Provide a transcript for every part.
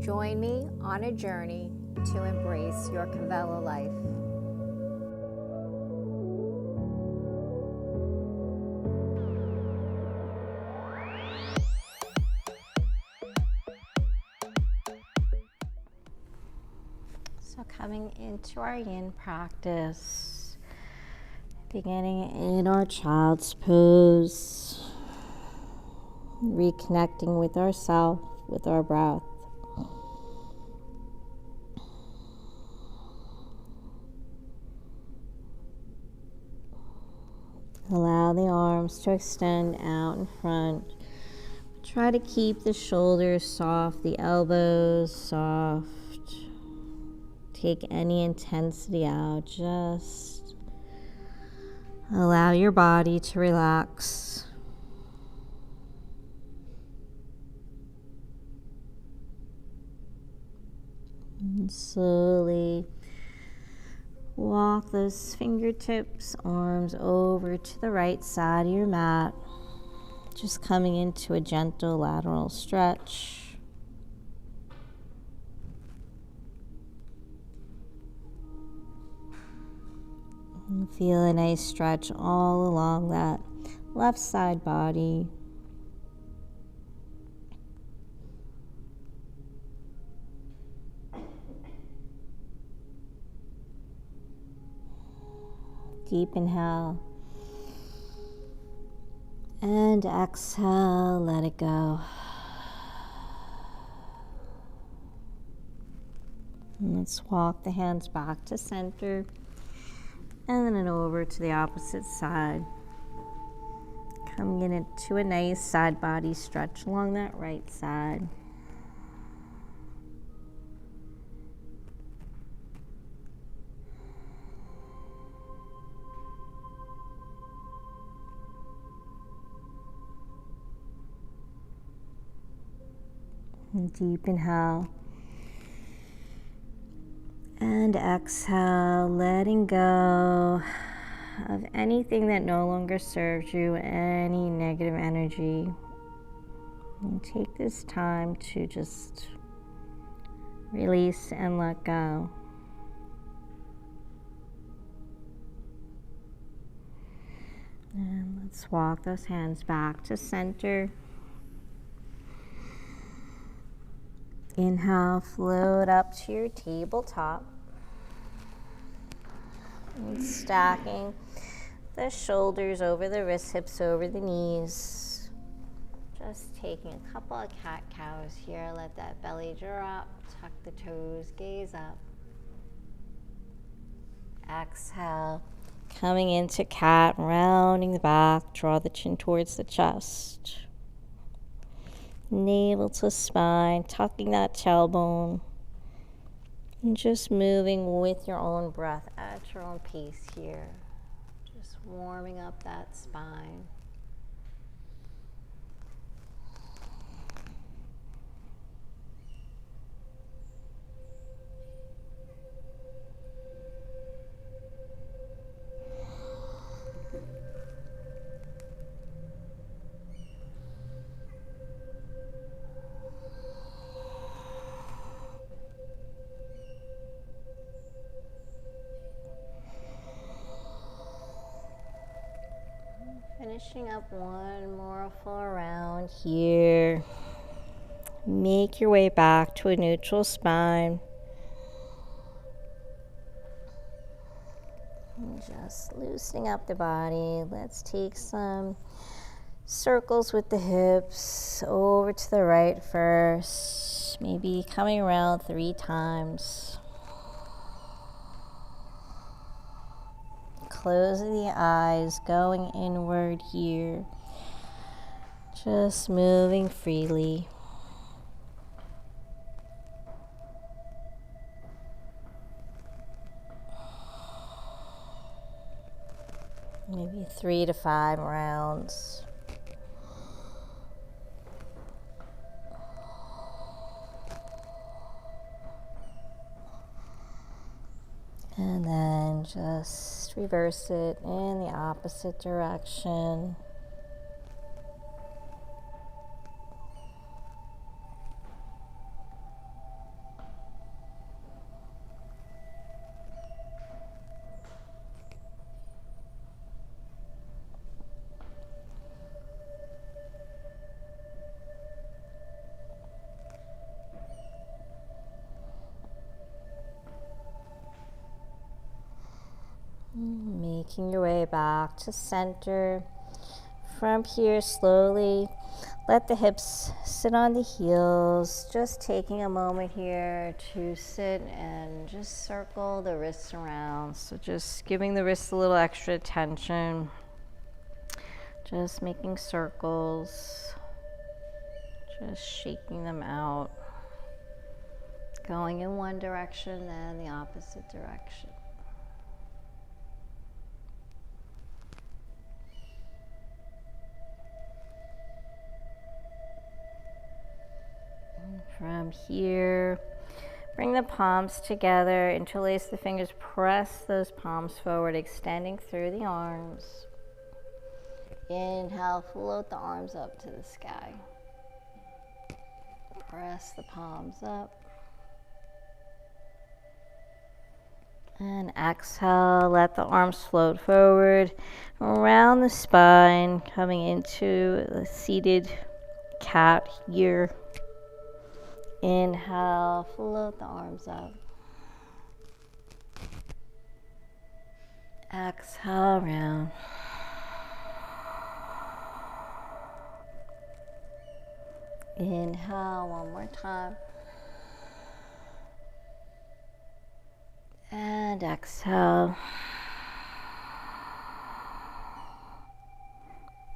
Join me on a journey to embrace your Kavela life. So coming into our Yin practice, beginning in our child's pose, reconnecting with ourself, with our breath. Allow the arms to extend out in front. Try to keep the shoulders soft, the elbows soft. Take any intensity out. Just allow your body to relax. And slowly walk those fingertips, arms over to the right side of your mat. Just coming into a gentle lateral stretch. And feel a nice stretch all along that left side body. Deep inhale. And exhale, let it go. And let's walk the hands back to center. And then over to the opposite side. Coming into a nice side body stretch along that right side. And deep inhale. And exhale, letting go of anything that no longer serves you, any negative energy. And take this time to just release and let go. And let's walk those hands back to center. Inhale, float up to your tabletop. And stacking the shoulders over the wrists, hips over the knees. Just taking a couple of cat-cows here. Let that belly drop, tuck the toes, gaze up. Exhale, coming into cat, rounding the back, draw the chin towards the chest. Navel to spine, tucking that tailbone. And just moving with your own breath at your own pace here. Just warming up that spine. Finishing up one more full round here. Make your way back to a neutral spine. And just loosening up the body. Let's take some circles with the hips over to the right first. Maybe coming around 3 times. Closing the eyes, going inward here. Just moving freely. Maybe 3 to 5 rounds. And then just reverse it in the opposite direction. making your way back to center. From here, slowly let the hips sit on the heels. Just taking a moment here to sit and just circle the wrists around. So just giving the wrists a little extra attention. Just making circles. Just shaking them out. Going in one direction and the opposite direction. From here, bring the palms together, interlace the fingers, press those palms forward, extending through the arms. Inhale, float the arms up to the sky. Press the palms up. And exhale, let the arms float forward, around the spine, coming into the seated cat here. Inhale, float the arms up. Exhale, round. Inhale, one more time. And exhale.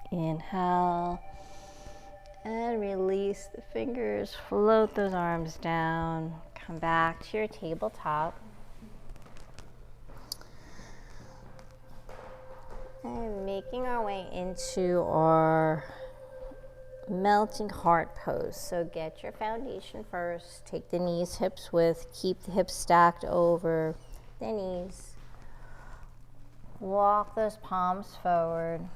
Inhale. And release the fingers, float those arms down. Come back to your tabletop. And making our way into our melting heart pose. So get your foundation first. Take the knees, hips width. Keep the hips stacked over the knees. Walk those palms forward.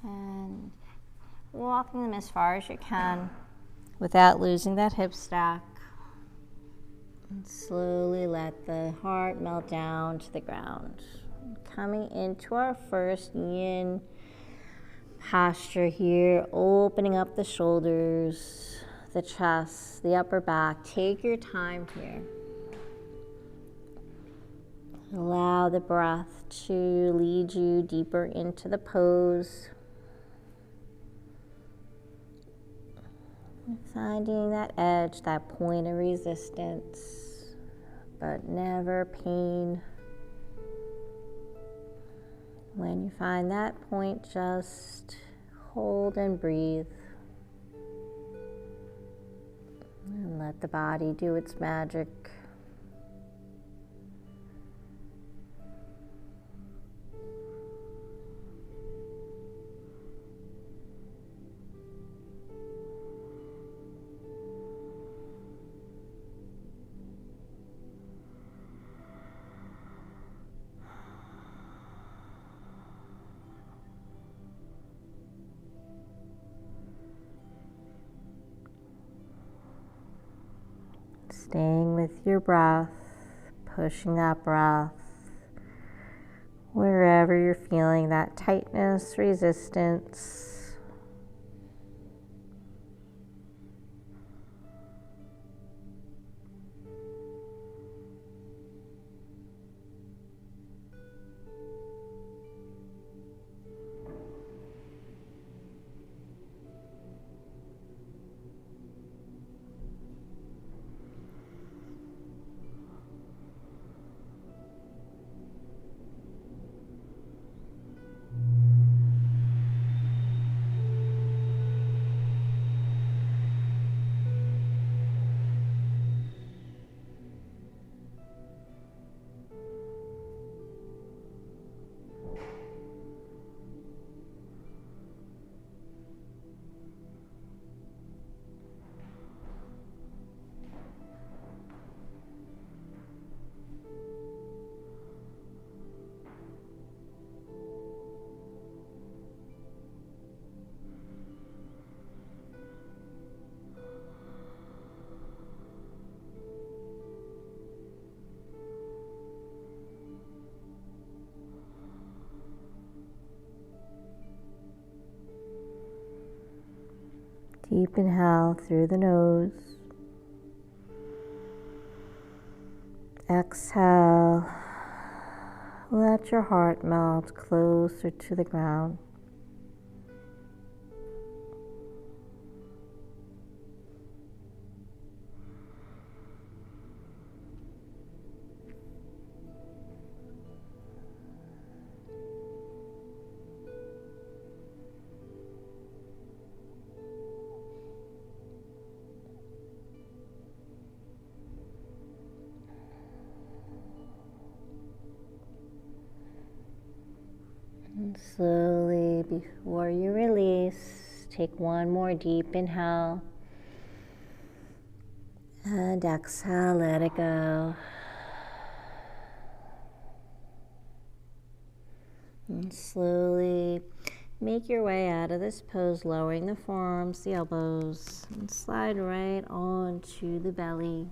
And walking them as far as you can without losing that hip stack. And slowly let the heart melt down to the ground. Coming into our first yin posture here, opening up the shoulders, the chest, the upper back. Take your time here. Allow the breath to lead you deeper into the pose. Finding that edge, that point of resistance, but never pain. When you find that point, just hold and breathe. And let the body do its magic. Staying with your breath, pushing that breath wherever you're feeling that tightness, resistance. Deep inhale through the nose. Exhale Let your heart melt closer to the ground. And slowly, before you release, take one more deep inhale. And exhale, let it go. And slowly make your way out of this pose, lowering the forearms, the elbows, and slide right onto the belly.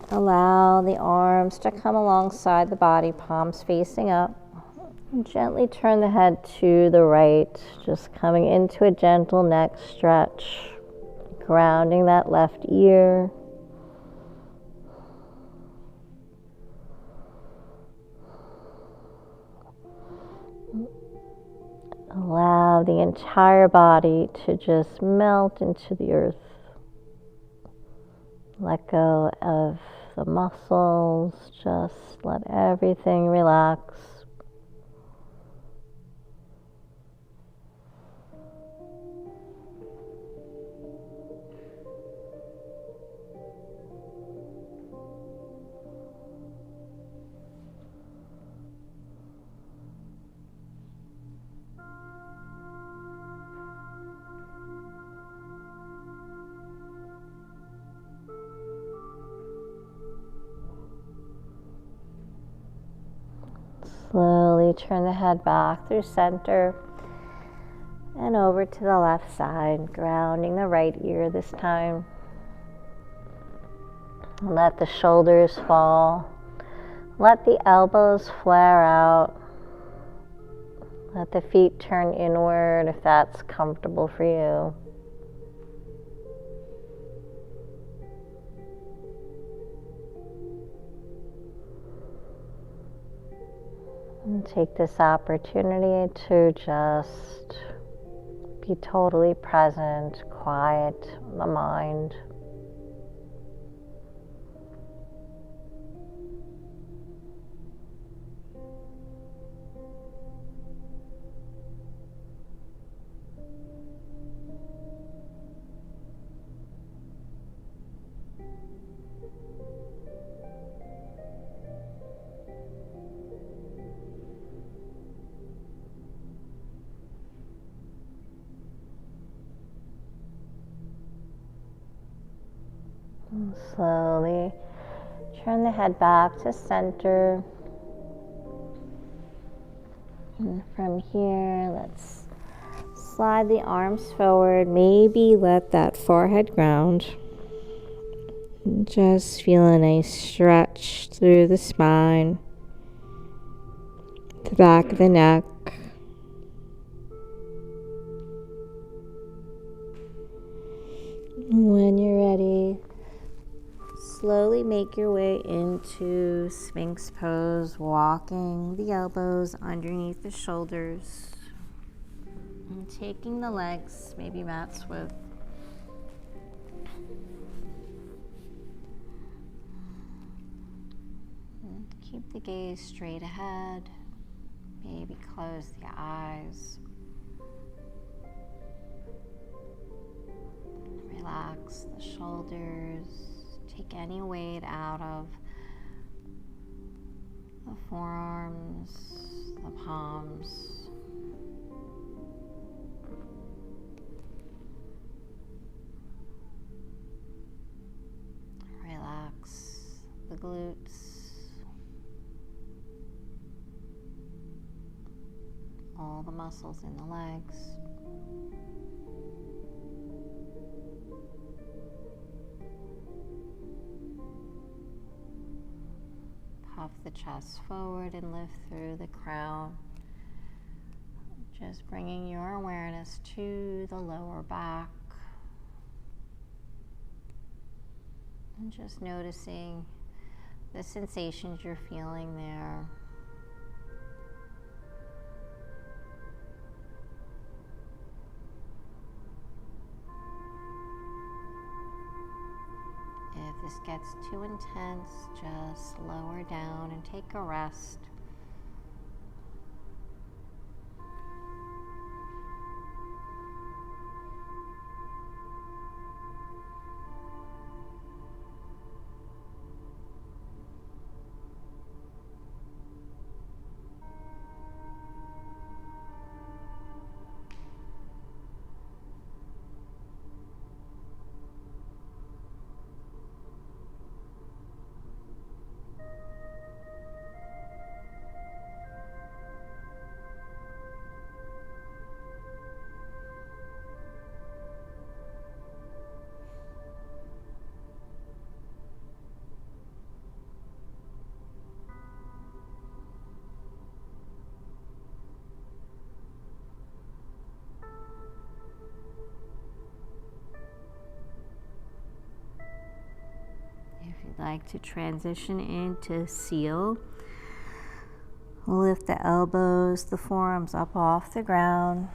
Allow the arms to come alongside the body, palms facing up. And gently turn the head to the right, just coming into a gentle neck stretch, grounding that left ear. Allow the entire body to just melt into the earth. Let go of the muscles, just let everything relax. Slowly turn the head back through center and over to the left side, grounding the right ear this time. Let the shoulders fall. Let the elbows flare out. Let the feet turn inward if that's comfortable for you. And take this opportunity to just be totally present, quiet the mind. And slowly turn the head back to center. And from here, let's slide the arms forward. Maybe let that forehead ground. And just feel a nice stretch through the spine, the back of the neck. When you're ready, slowly make your way into Sphinx pose, walking the elbows underneath the shoulders and taking the legs maybe mat's width. And keep the gaze straight ahead. Maybe close the eyes. Relax the shoulders. Take any weight out of the forearms, the palms. Relax the glutes. All the muscles in the legs. Puff the chest forward and lift through the crown. Just bringing your awareness to the lower back. And just noticing the sensations you're feeling there. If this gets too intense, just lower down and take a rest. If you'd like to transition into seal, lift the elbows, the forearms up off the ground.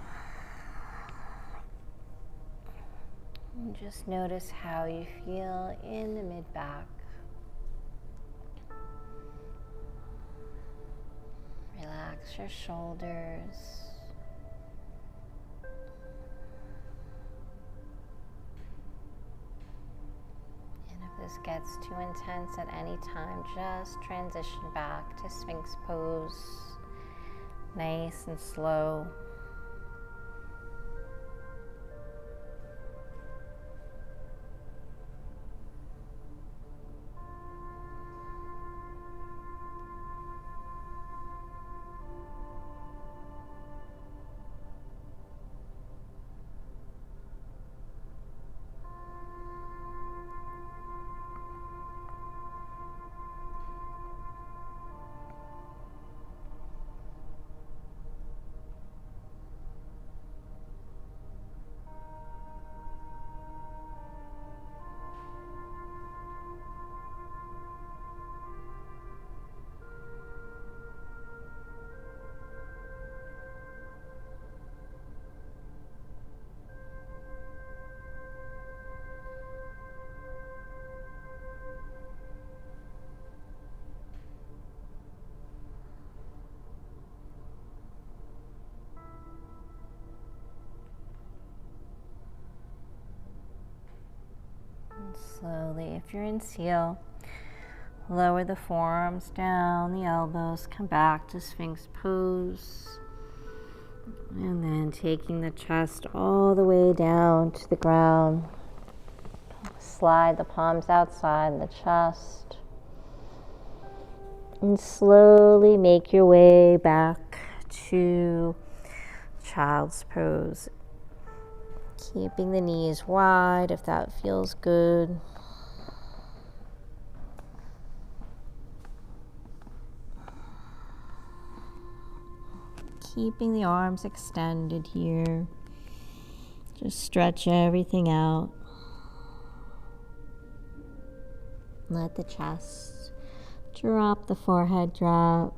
And just notice how you feel in the mid-back. Relax your shoulders. This gets too intense at any time, just transition back to Sphinx pose, nice and slow. Slowly, if you're in seal, lower the forearms down, the elbows, come back to Sphinx pose. And then taking the chest all the way down to the ground. Slide the palms outside the chest. And slowly make your way back to child's pose. Keeping the knees wide if that feels good. Keeping the arms extended here. Just stretch everything out. Let the chest drop, the forehead drop.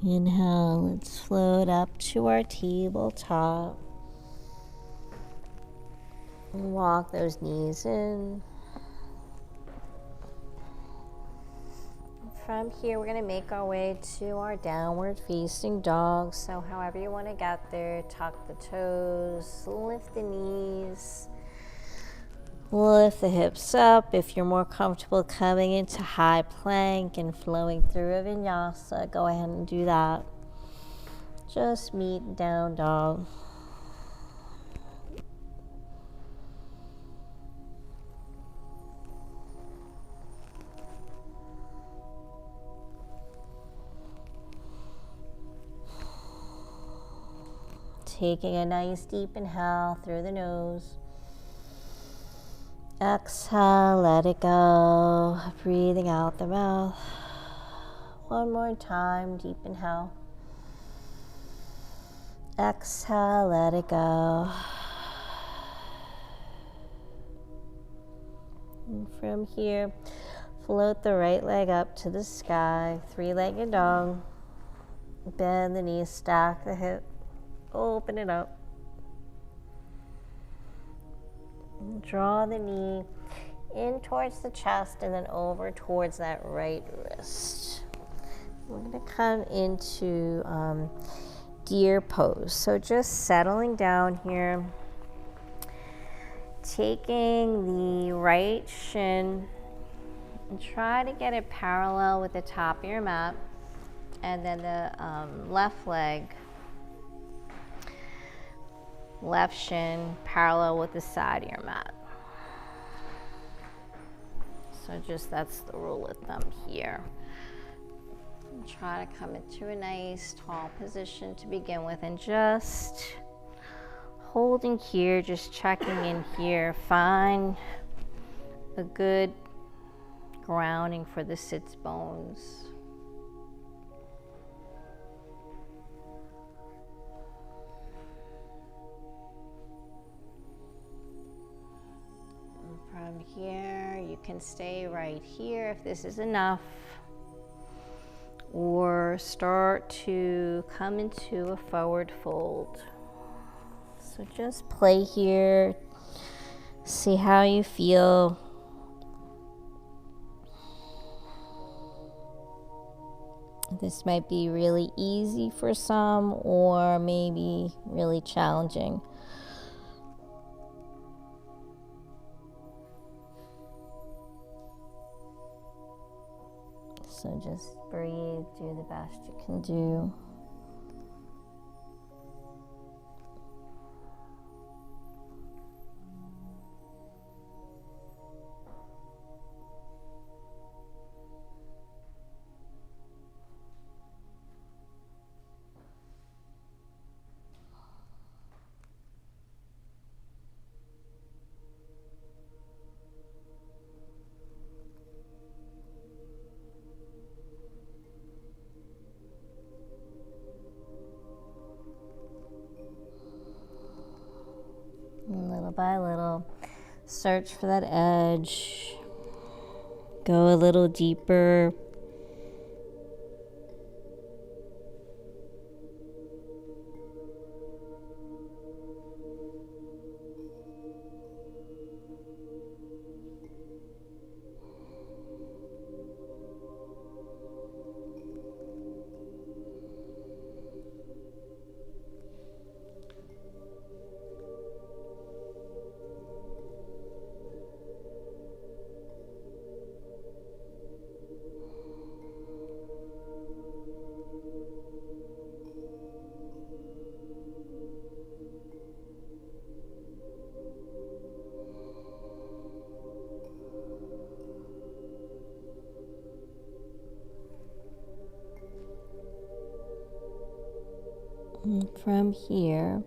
Inhale, let's float up to our tabletop. And walk those knees in. From here, we're going to make our way to our downward facing dog. So however you want to get there, tuck the toes, lift the knees. Lift the hips up. If you're more comfortable coming into high plank and flowing through a vinyasa, go ahead and do that. Just meet down dog. taking a nice deep inhale through the nose. Exhale, let it go. Breathing out the mouth. One more time, deep inhale. Exhale, let it go. And from here, float the right leg up to the sky, three-legged dog. Bend the knees, stack the hip, open it up. And draw the knee in towards the chest and then over towards that right wrist. We're going to come into deer pose. So just settling down here, taking the right shin and try to get it parallel with the top of your mat, and then the left leg, left shin parallel with the side of your mat. So just that's the rule of thumb here. And try to come into a nice tall position to begin with, and just holding here, just checking in here. Find a good grounding for the sits bones. And from here, you can stay right here if this is enough, or start to come into a forward fold. So just play here, see how you feel. This might be really easy for some, or maybe really challenging. So just breathe, do the best you can do. Little by little, search for that edge. Go a little deeper. And from here,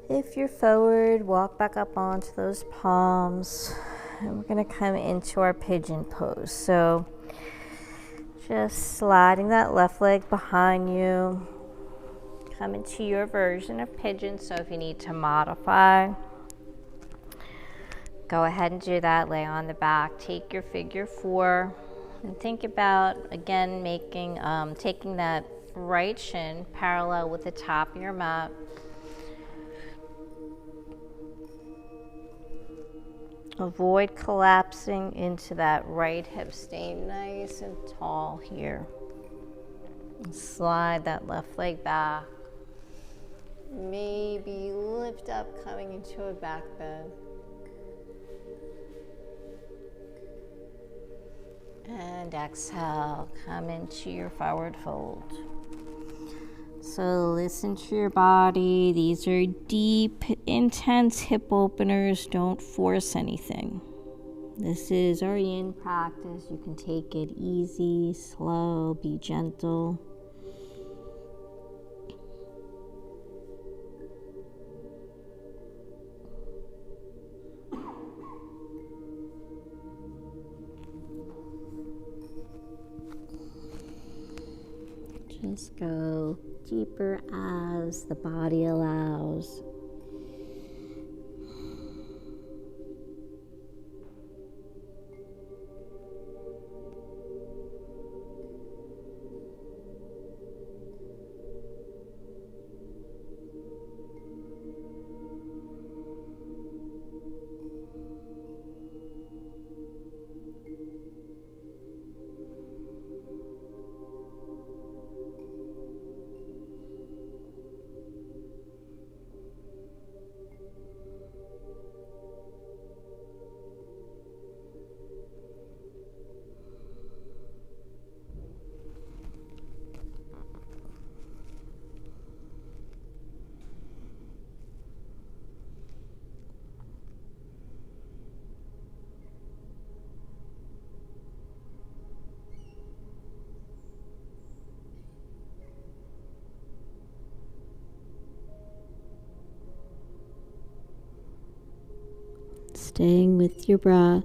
if you're forward, walk back up onto those palms, and we're going to come into our pigeon pose. So just sliding that left leg behind you, come into your version of pigeon. So if you need to modify, go ahead and do that. Lay on the back, take your figure 4, and think about, again, taking that right shin parallel with the top of your mat. Avoid collapsing into that right hip. Stay nice and tall here. Slide that left leg back. Maybe lift up, coming into a back bend. And exhale, come into your forward fold. So listen to your body. These are deep, intense hip openers. Don't force anything. This is our yin practice. You can take it easy, slow, be gentle. Just go deeper as the body allows. Staying with your breath.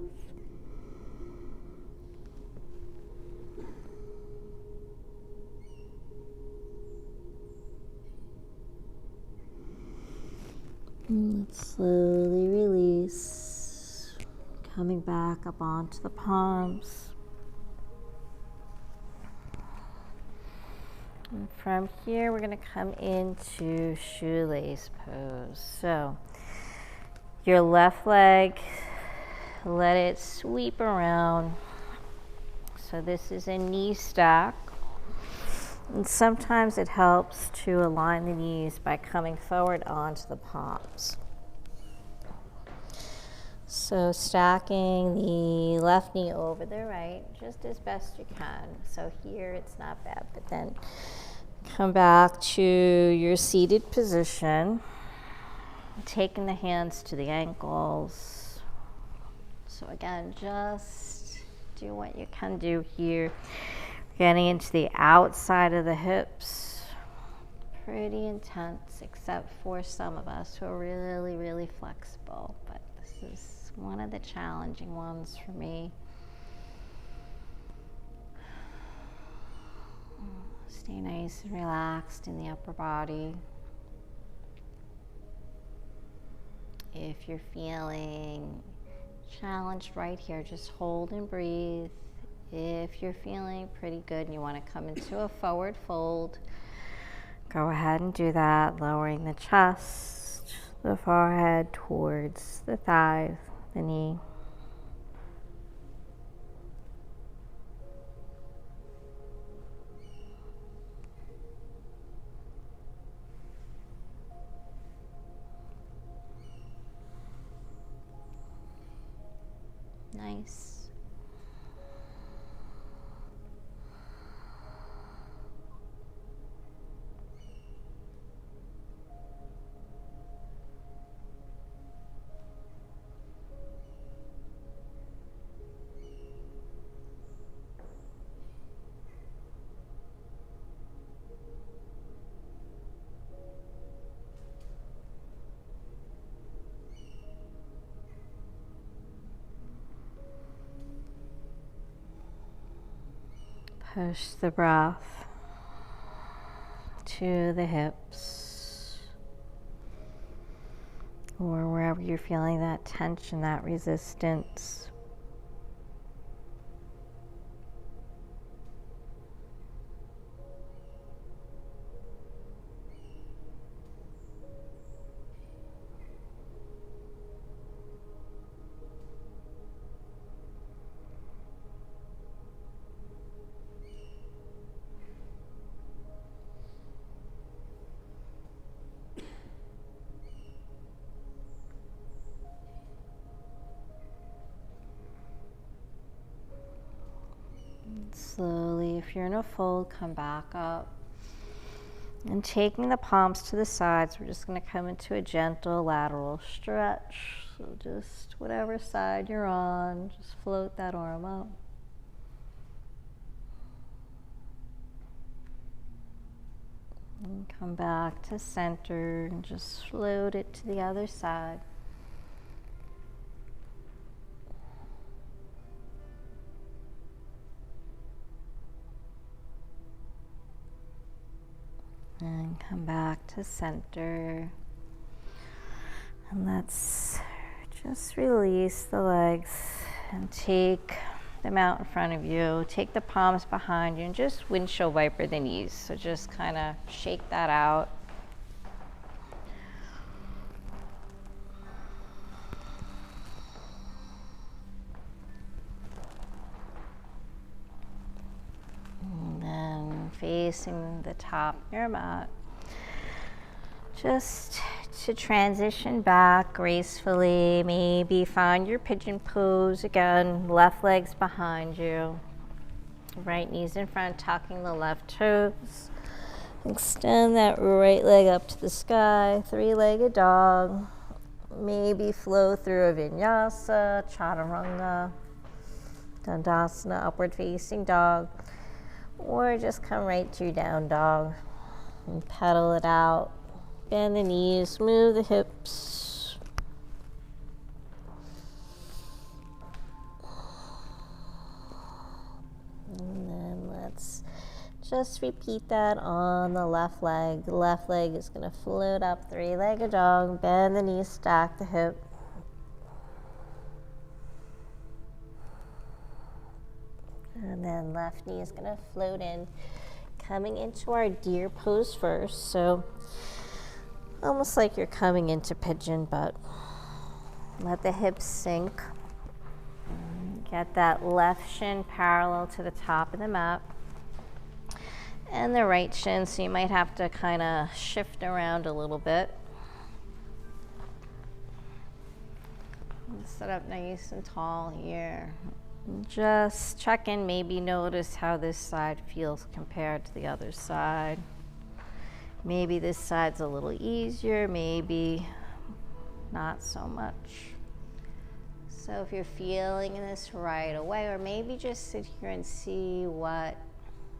And let's slowly release, coming back up onto the palms. And from here, we're going to come into shoelace pose. So your left leg, let it sweep around. So this is a knee stack. And sometimes it helps to align the knees by coming forward onto the palms. So stacking the left knee over the right, just as best you can. So here it's not bad, but then come back to your seated position, taking the hands to the ankles. So again, just do what you can do here. Getting into the outside of the hips, pretty intense, except for some of us who are really, really flexible. But this is one of the challenging ones for me. Stay nice and relaxed in the upper body. If you're feeling challenged right here, just hold and breathe. If you're feeling pretty good and you want to come into a forward fold, go ahead and do that, lowering the chest, the forehead towards the thigh, the knee. Nice. Push the breath to the hips or wherever you're feeling that tension, that resistance. Slowly, if you're in a fold, come back up. And taking the palms to the sides, we're just going to come into a gentle lateral stretch. So just whatever side you're on, just float that arm up. And come back to center and just float it to the other side. And come back to center. And let's just release the legs and take them out in front of you. Take the palms behind you and just windshield wiper the knees. So just kind of shake that out. And then facing the top of your mat. Just to transition back gracefully, maybe find your pigeon pose again, left leg's behind you, right knees in front, tucking the left toes. Extend that right leg up to the sky, three-legged dog. Maybe flow through a vinyasa, chaturanga, dandasana, upward facing dog, or just come right to down dog and pedal it out. Bend the knees, move the hips. And then let's just repeat that on the left leg. The left leg is going to float up, three-legged dog. Bend the knees, stack the hip. And then left knee is going to float in, coming into our deer pose first. So almost like you're coming into pigeon, but let the hips sink. Get that left shin parallel to the top of the mat. And the right shin, so you might have to kind of shift around a little bit. Sit up nice and tall here. Just check in, maybe notice how this side feels compared to the other side. Maybe this side's a little easier, maybe not so much. So if you're feeling this right away, or maybe just sit here and see what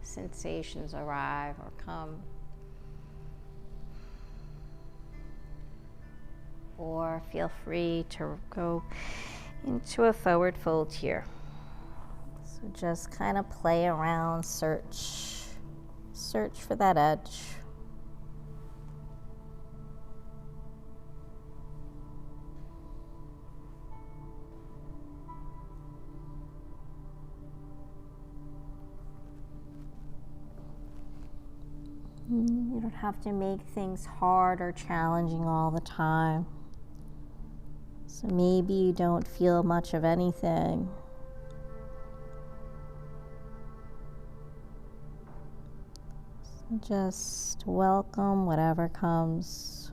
sensations arrive or come. Or feel free to go into a forward fold here. So just kind of play around, search for that edge. You don't have to make things hard or challenging all the time. So maybe you don't feel much of anything. So just welcome whatever comes.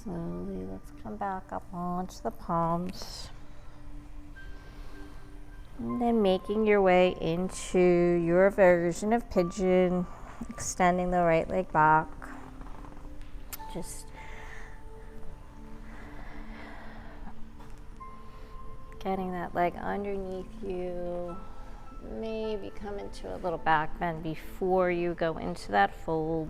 Slowly, let's come back up onto the palms. And then making your way into your version of pigeon, extending the right leg back. Just getting that leg underneath you. Maybe come into a little back bend before you go into that fold.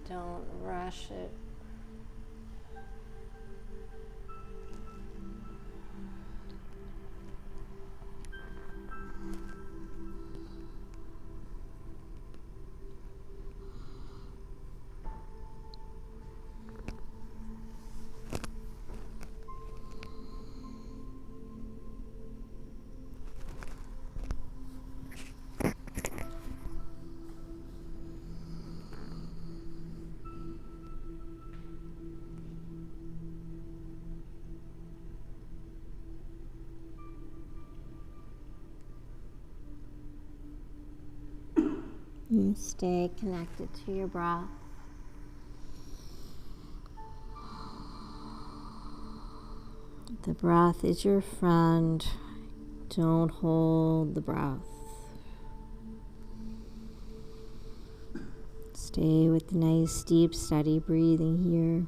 Don't rush it. And stay connected to your breath. The breath is your friend. Don't hold the breath. Stay with the nice, deep, steady breathing here.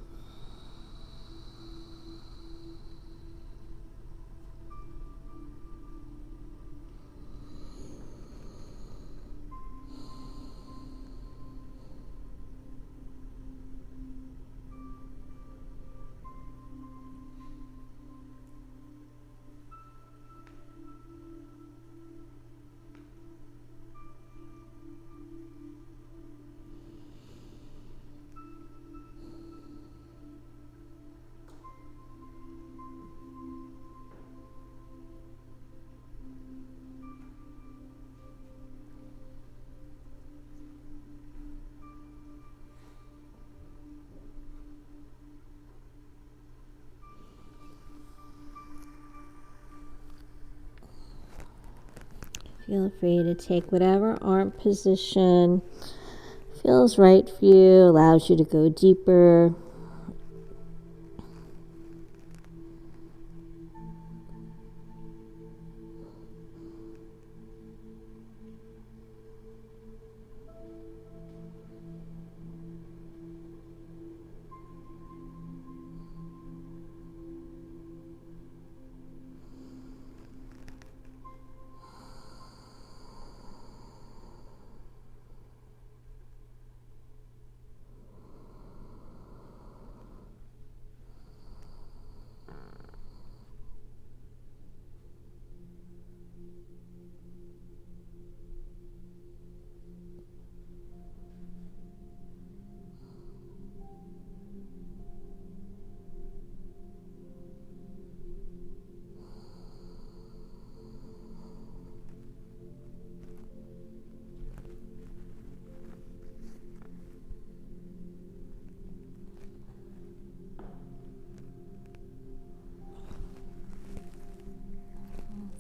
Feel free to take whatever arm position feels right for you, allows you to go deeper.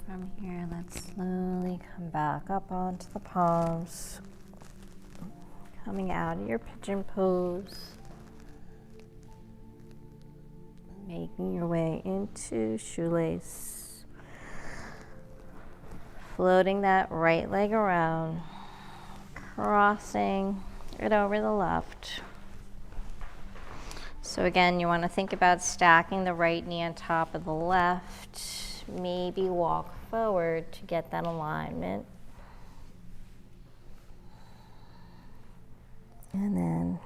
From here, let's slowly come back up onto the palms, coming out of your pigeon pose, making your way into shoelace, floating that right leg around, crossing it over the left. So again, you want to think about stacking the right knee on top of the left. Maybe walk forward to get that alignment. And then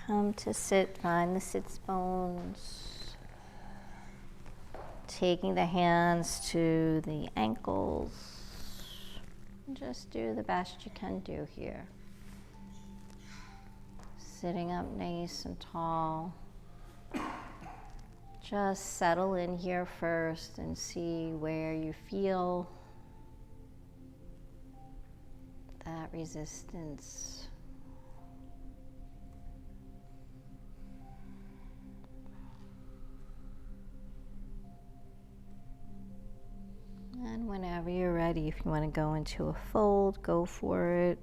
come to sit, find the sits bones. Taking the hands to the ankles. Just do the best you can do here. Sitting up nice and tall. Just settle in here first and see where you feel that resistance. And whenever you're ready, if you want to go into a fold, go for it.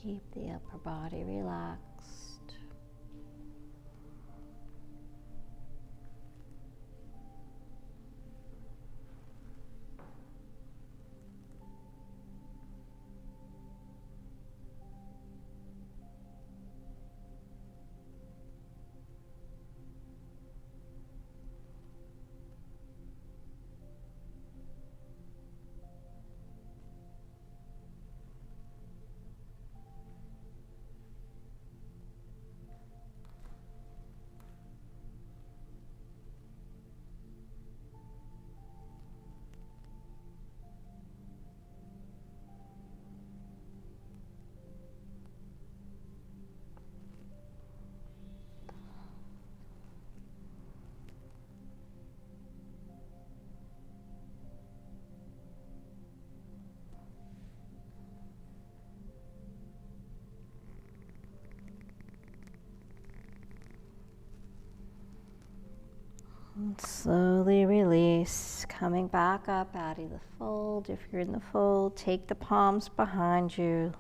Keep the upper body relaxed. Slowly release, coming back up out of the fold. If you're in the fold, take the palms behind you.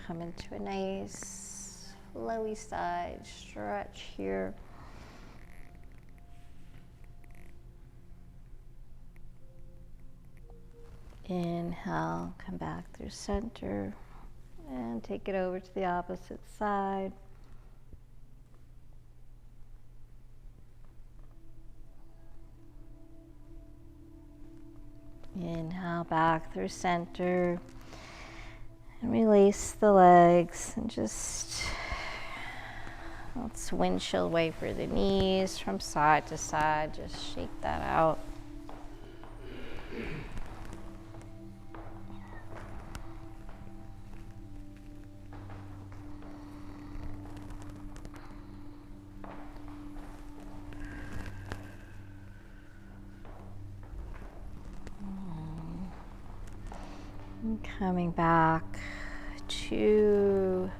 Come into a nice flowy side stretch here. Inhale, come back through center and take it over to the opposite side. Inhale back through center and release the legs and just let's windshield waver the knees from side to side. Just shake that out. Coming back to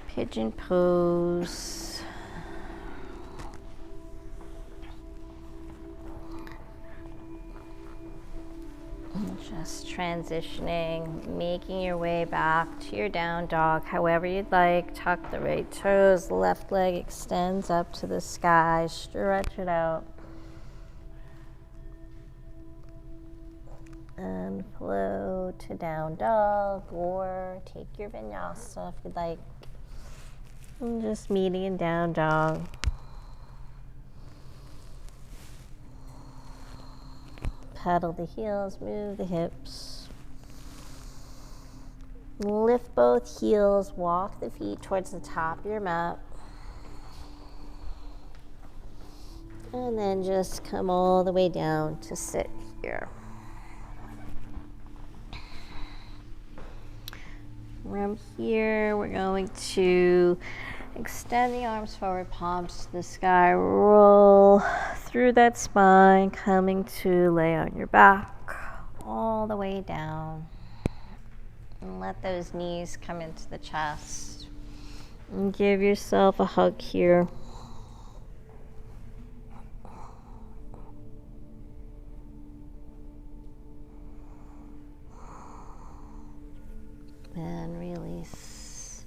pigeon pose. Just transitioning, making your way back to your down dog, however you'd like. Tuck the right toes, left leg extends up to the sky, stretch it out. And flow to down dog, or take your vinyasa if you'd like. And just meeting in down dog. Pedal the heels, move the hips. Lift both heels, walk the feet towards the top of your mat. And then just come all the way down to sit here. From here, we're going to extend the arms forward, palms to the sky, roll through that spine, coming to lay on your back, all the way down. And let those knees come into the chest. And give yourself a hug here. And release.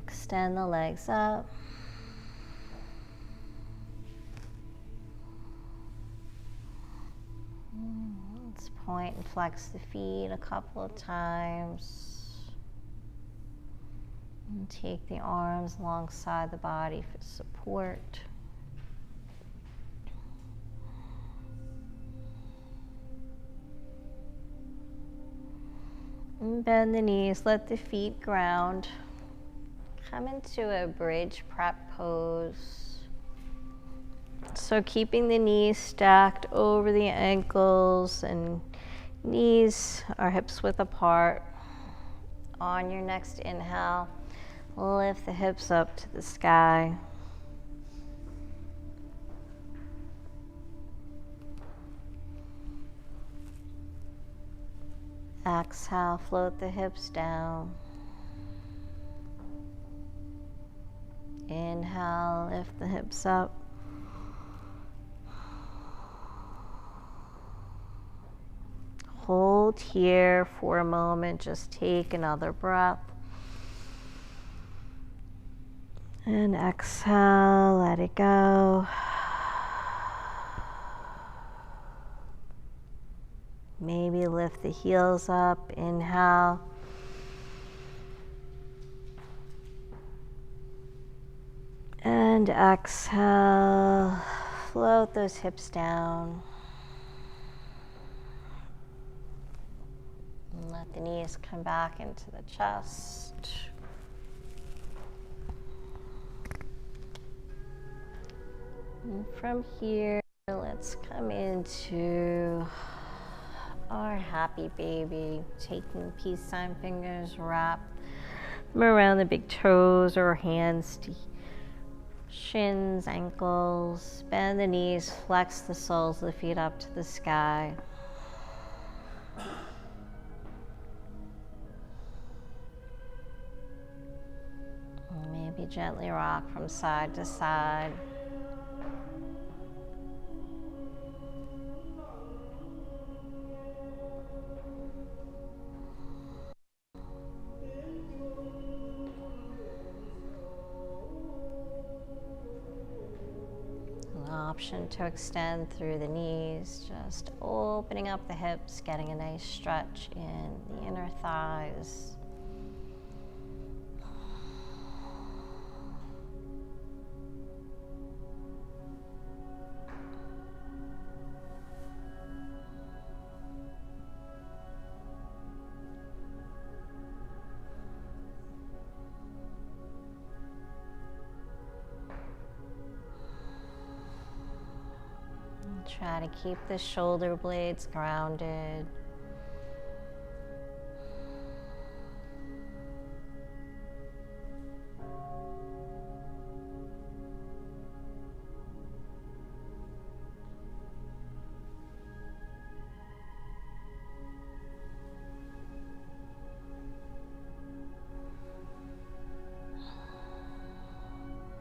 Extend the legs up. Let's point and flex the feet a couple of times. And take the arms alongside the body for support. And bend the knees, let the feet ground. Come into a bridge prep pose. So keeping the knees stacked over the ankles and knees are hips width apart. On your next inhale, lift the hips up to the sky. Exhale, float the hips down. Inhale, lift the hips up. Hold here for a moment, just take another breath. And exhale, let it go. Maybe lift the heels up, inhale. And exhale, float those hips down. And let the knees come back into the chest. And from here, let's come into our happy baby. Taking peace sign fingers, wrap them around the big toes or hands to shins, ankles. Bend the knees, flex the soles of the feet up to the sky. Maybe gently rock from side to side. option to extend through the knees, just opening up the hips, getting a nice stretch in the inner thighs. Try to keep the shoulder blades grounded.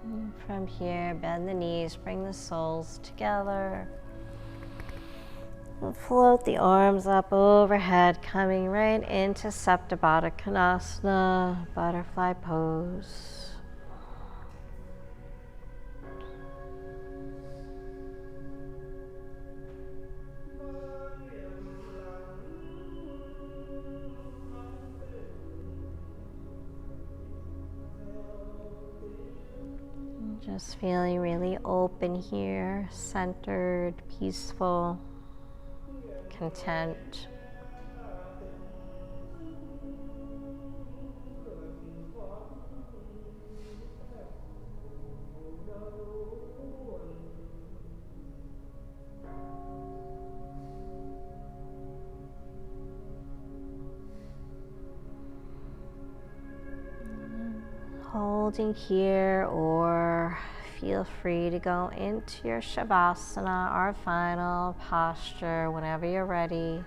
And from here, bend the knees, bring the soles together. And float the arms up overhead, coming right into Supta Baddha Konasana, butterfly pose. Just feeling really open here, centered, peaceful, content. Holding here, or feel free to go into your Shavasana, our final posture, whenever you're ready.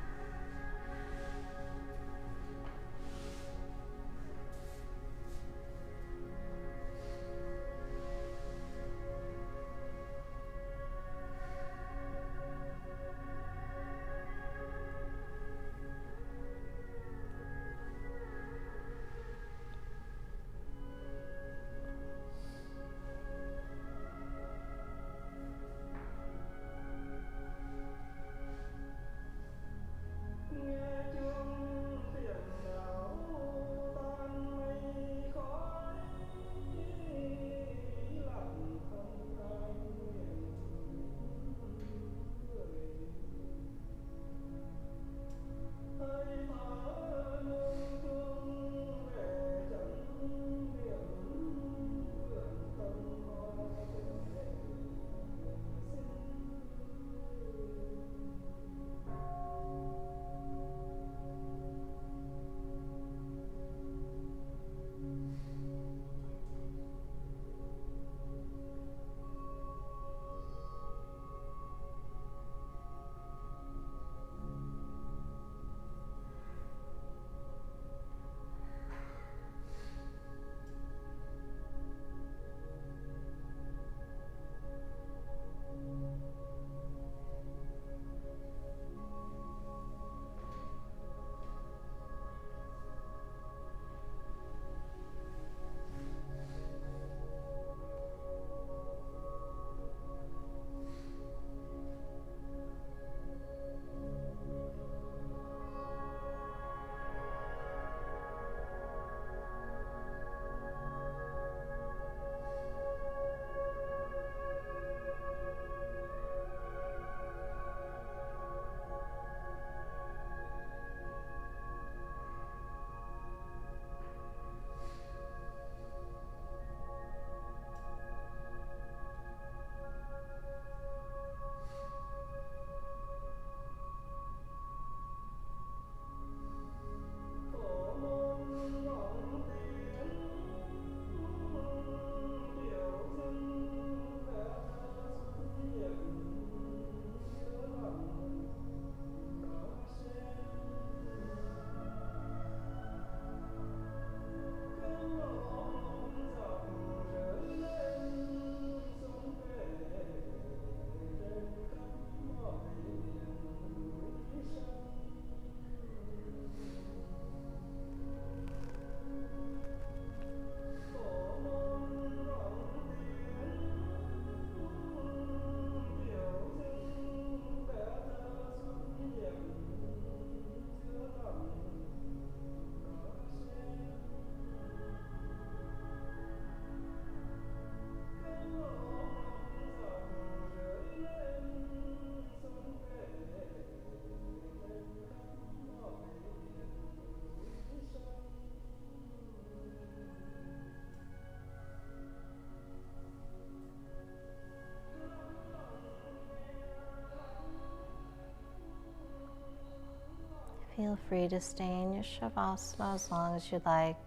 Feel free to stay in your Shavasana as long as you like.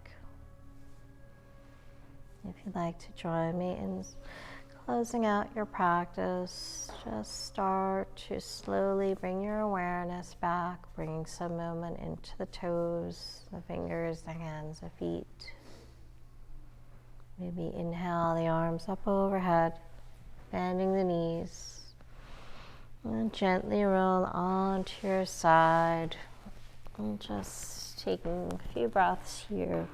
If you'd like to join me in closing out your practice, just start to slowly bring your awareness back, bringing some movement into the toes, the fingers, the hands, the feet. Maybe inhale the arms up overhead, bending the knees, and gently roll onto your side. And just taking a few breaths here.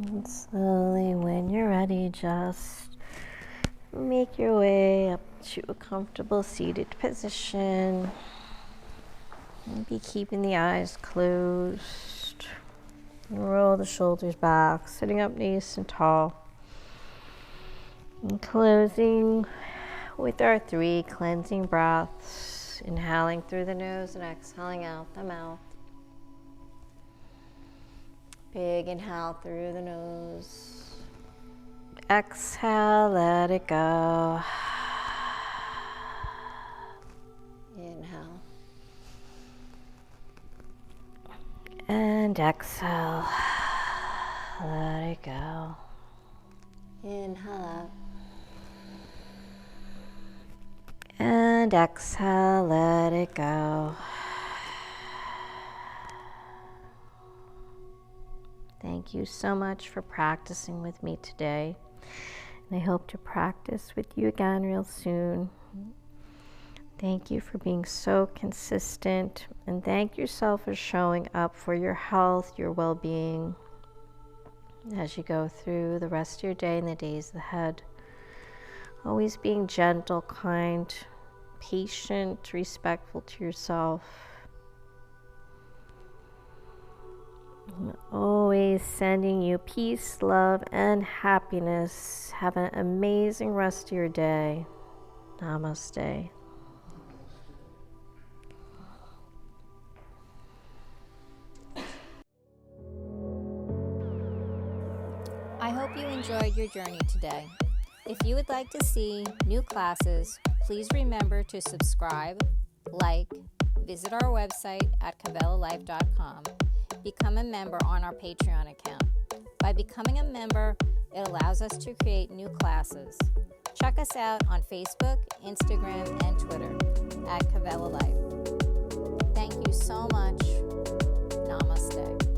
And slowly, when you're ready, just make your way up to a comfortable seated position. And be keeping the eyes closed. Roll the shoulders back, sitting up nice and tall. And closing with our 3 cleansing breaths, inhaling through the nose and exhaling out the mouth. Big inhale through the nose. Exhale, let it go. Inhale. And exhale, let it go. Inhale up. And exhale, let it go. Thank you so much for practicing with me today. And I hope to practice with you again real soon. Thank you for being so consistent. And thank yourself for showing up for your health, your well-being as you go through the rest of your day and the days ahead. Always being gentle, kind, patient, respectful to yourself. And always sending you peace, love, and happiness. Have an amazing rest of your day. Namaste. I hope you enjoyed your journey today. If you would like to see new classes, please remember to subscribe, like, visit our website at kavelalife.com, become a member on our Patreon account. By becoming a member, it allows us to create new classes. Check us out on Facebook, Instagram, and Twitter at Kavela Life. Thank you so much. Namaste.